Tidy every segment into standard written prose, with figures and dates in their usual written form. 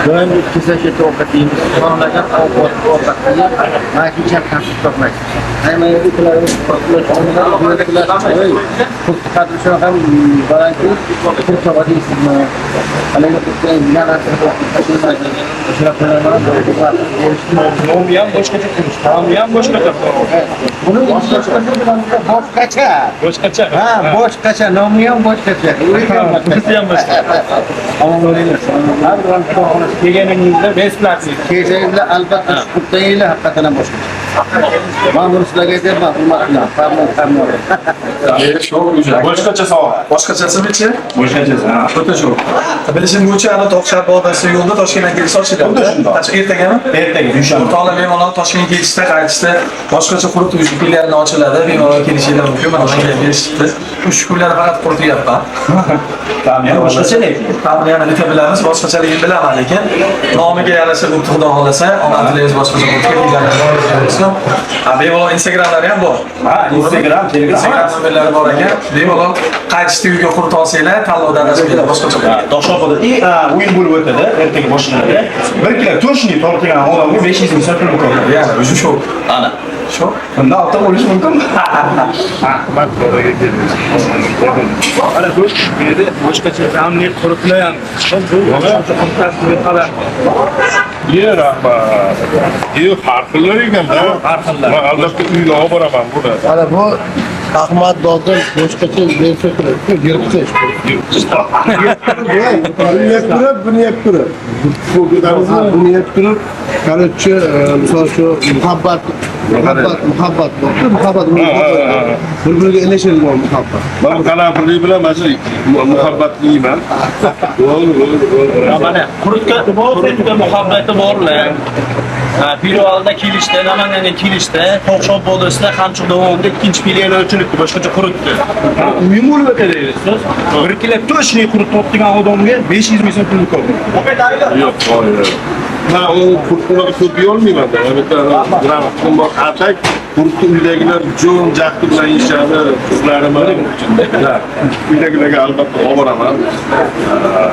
Doim kesashi ovqatingiz sonlagan ovqatni makiyaj tashlab topmaysiz. Aynan ularning qadri shunaqa ham balandki, ko'p deysizmi? Haliga nomi ham boshqacha qilish, taomi ham boshqacha. Buni boshqacha. Boshqacha. Ha, boshqacha, nomi ham boshqacha. O'zi ham boshqa. Har bir kelganingizda besplatni. Kelganingizda albatta shukurtayinglar haqiqatan ham boshqacha. Men buni sizlarga aytyapman, hurmatli. Boshqacha savol. Boshqachasi-chi? Boshqachasi. O'ta shu. Bilishim bo'yicha ana To'qshar bozorida yo'lda Toshkentga kelish ochiladi. Ertagami? Ertaga dushanba. O'rtoqlar bemalol Toshkentga kelishda, qaytishda boshqacha qurituv filialini ochiladi. Bemalol kelishinglar mumkin. Mana shunga berishibdi. Uch kunlar faqat qurityapman. Ta'mi ham boshqacha lekin. Ta'mini yana bitta bilamiz, boshqachaligini bilaman lekin nomiga yarasha bu Xudo xolasa, omadingiz boshqacha quritish. Bemalol Instagramlari ham bor. Ha, Instagram, Telegram nomerlari bor ekan. Bemalol qaytishda uyga qurit olsanglar, tanlovdan rasmiylar boshqacha bo'ladi. Toshloqda o'yin bo'lib o'tadi, ertaga boshlanadi. Bir kilo to'shni tortilgan odamga 500 ming so'm pul ko'radi. Ya'ni o'sha shu. Ana. Shu. Bundan ortiq bo'lishi mumkinmi? Ahmad boboga keldi. Ana bu yerda boshqacha ta'mli quritlar ham. Bu fantastik xabar. Yer rahmat. Farqlar ekan-da. Farqlar. Men albatta uyga olib boraman buni. Ana bu Ahmad Dodon boshqacha bersa kerak. Yirtqich. Buni yeb ko'rib. Buni yeb ko'rib. Короче, misol shu muhabbat bir-biriga ilashadigan muhabbat. Men qanaqalik bilan mana shu muhabbatni yeyman. Mana qurutga muhabbati borlar. Pirovalda kelishdi, Namanganga kelishdi, To'qshop bo'lisida Qamchiq davomida ikkinchi filiali ochilibdi, boshqacha qurutdi. Uyim bo'lib o'tadi deysiz. 1 kilo to'shni qurut topgan odamga 500 ming so'm pul ko'rdi. Yo'q, hayır. Ben o kurtları kötü olmayayım ben. Evet, grafik bak atak kurtu uydagilar jo'n jaqti bilan yeyishadi, qizlarim bor. Uydagilarga albatta olib boraman.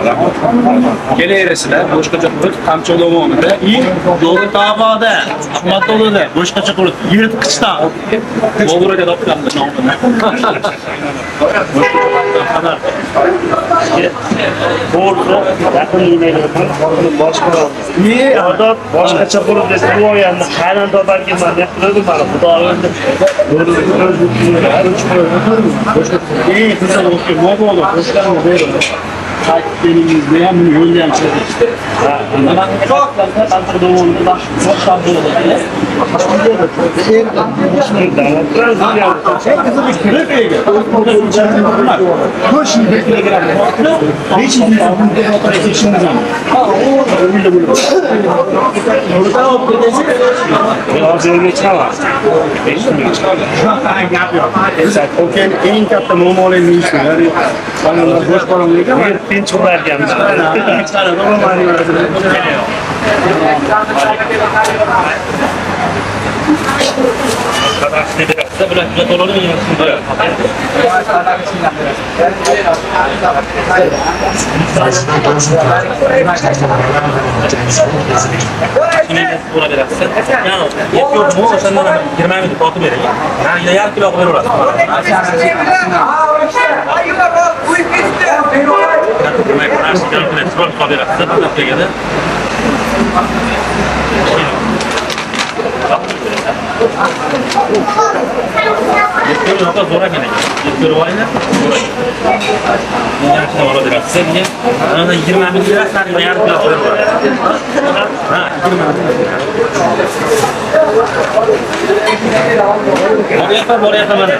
Rahmat. Kelaverasizlar, boshqacha qurut Qamchiq davomida, yo'lda Tavoda, Ahmadobodda boshqacha qurut yirtqichdan Boburga topganlar nomini. To'g'ri, yaqin yillardan boshqa odat boshqacha qurib desa bu oyanda qaydan toparkinman deb turdim mana xudo o'zi. Güzel olsun, mobil hoşlanma böyle. Takipçilerimizde hem bunu yollayan işte. Çok Qamchiq davomida çok şanslı oldu. En katta muammolarni yechishlar. Banalar bosh qoramliga tinch ularganmiz. bersa bular juda to'lovni tushuntiradi. Buna berasiz. Yani yetmiyor mu? O'shandan 20 minut tortib bering. Yani yarım kilo qo'yib berasiz. Yetmiyor zo'ra kerak. Yetmiyor olaylar. Yaxshi oladi. Sizga ana 20 minut berasiz, yarım kilo qo'yib berasiz. Ha, 20 minut. Boryapman mana.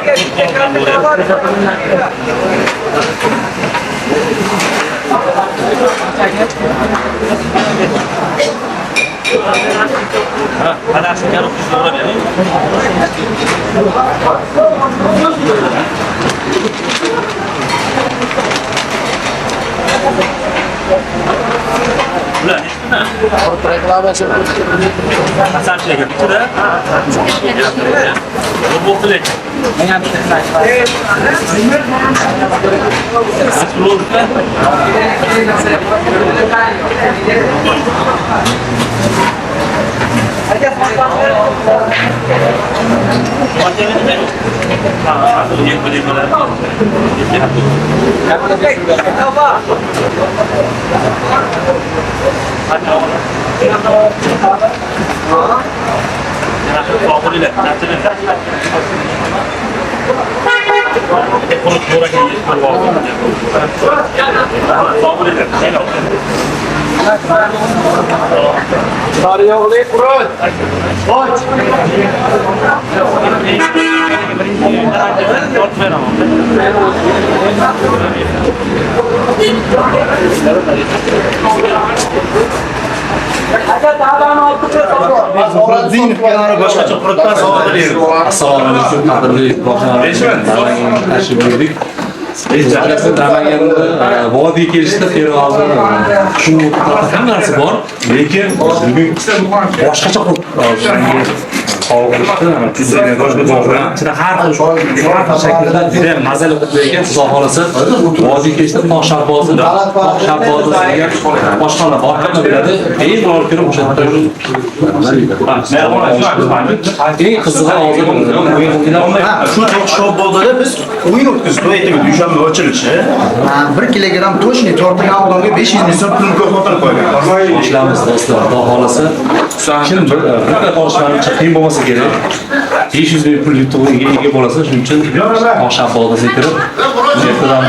Ha, mana shu kabi zo'ra bering. Ular asal chega bitta. Bu qilib. Sarıyog'li qurut. Qoch. Boshqacha qurutdan savob berdi. Assalomu alaykum, qadrli qo'shnilar. Tashrif buyurdik. Namanganda vodiy kelishda Ferg'ozda shu ham narsa bor, lekin bugun boshqacha har xil shaklda juda mazali qilib xudo xolasa vodiy kelishda tog' sharbozi degan boshqalar bor ham biladi. Bemalol ko'rib o'sha eng qizig'i hozir Shu Sho'bbo'da biz o'yin o'tkazdik. Aytib dushanba ochilishi. 1 kilogramm toshni tortilgan odamga 500 ming so'm pul ko'rsatilib qo'ygan. Boshlaymiz do'stlar, xudo xolasa. Kim bir qolishmancha qiyin bo'lmasa kerak. 500 ming pul yutug'iga ega bo'lasa, shuning uchun oshab bozorga kirib, ertadan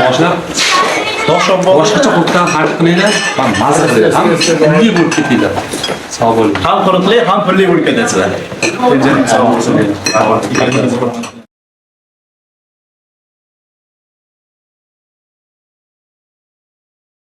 boshlab boshqacha qurtdan xarid qilinglar va mazza qilinglar. Ham pulli bo'lib ketinglar. Sog' bo'ling. Ham qurutli, ham pulli bo'lib ketasizlar. Sog' bo'lsin.